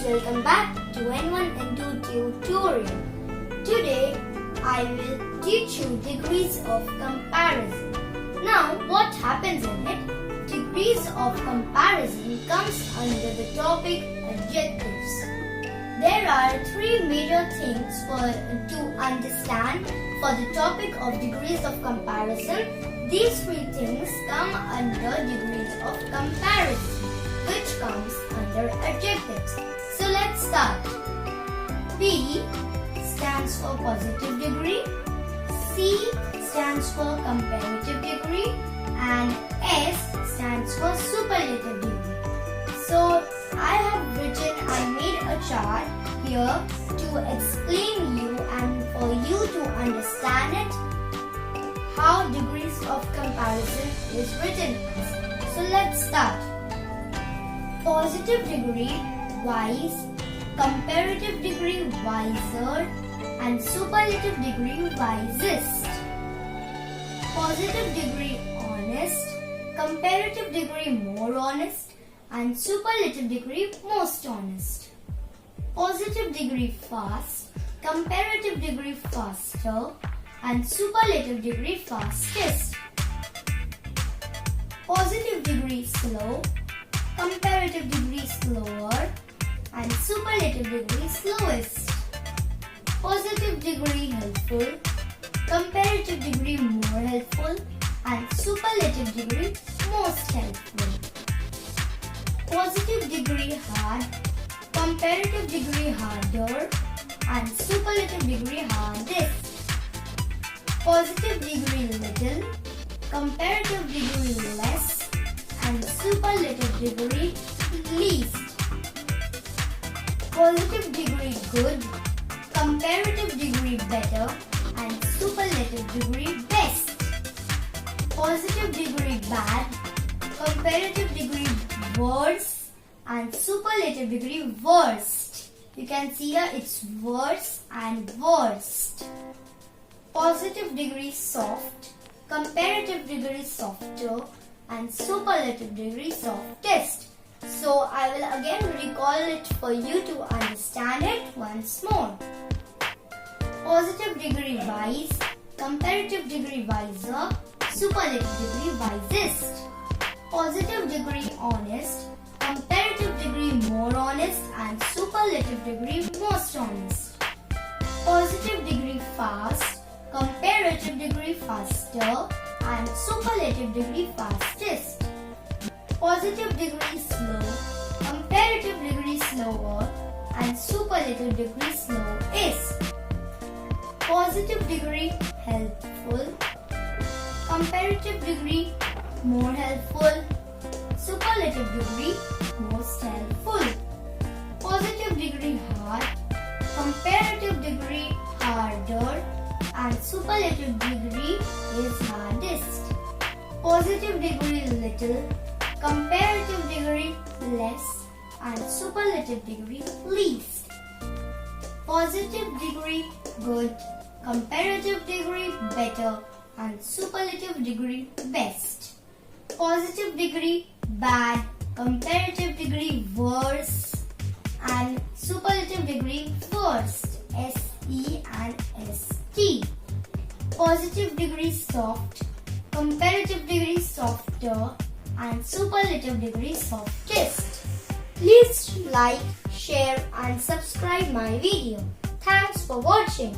welcome back to N1 and 2 tutorial. Today I will teach you degrees of comparison. Now what happens in it? Degrees of comparison comes under the topic adjectives. There are three major things to understand for the topic of degrees of comparison. These three things come under degrees of comparison, which comes under adjectives. So let's start. P stands for positive degree, C stands for comparative degree, and S stands for superlative degree. So I made a chart here to explain you and for you to understand it how degrees of comparison is written. So let's start. Positive degree, wise, comparative degree, wiser, and superlative degree, wisest. Positive degree, honest, comparative degree, more honest, and superlative degree, most honest. Positive degree, fast, comparative degree, faster, and superlative degree, fastest. Positive degree, slow, comparative degree, slower, and superlative degree, slowest. Positive degree, helpful, comparative degree, more helpful, and superlative degree, most helpful. Positive degree, hard, comparative degree, harder, and superlative degree, hardest. Positive degree, little, comparative degree, less, and superlative degree, least. Positive degree, good, comparative degree, better, and superlative degree, best. Positive degree, bad, comparative degree, worse, and superlative degree, worst. You can see here it's worse and worst. Positive degree, soft, comparative degree, softer, and superlative degree, softest. So I will again recall it for you to understand it once more. Positive degree, wise, comparative degree, wiser, superlative degree, wisest. Positive degree, honest, comparative degree, more honest, and superlative degree, most honest. Positive degree, fast, comparative degree, faster, and superlative degree, fastest. Positive degree, slow, comparative degree, slower, and superlative degree, slowest. Positive degree, helpful, comparative degree, more helpful, superlative degree, most helpful. Positive degree, hard, comparative degree, harder, and superlative degree is hardest. Positive degree, little, comparative degree, less, and superlative degree, least. Positive degree, good, comparative degree, better, and superlative degree, best. Positive degree, bad, comparative degree, worse, and superlative degree, worst. S-E and S-T. Positive degree, soft, comparative degree, softer, and superlative degree, softest. Please like, share, and subscribe my video. Thanks for watching.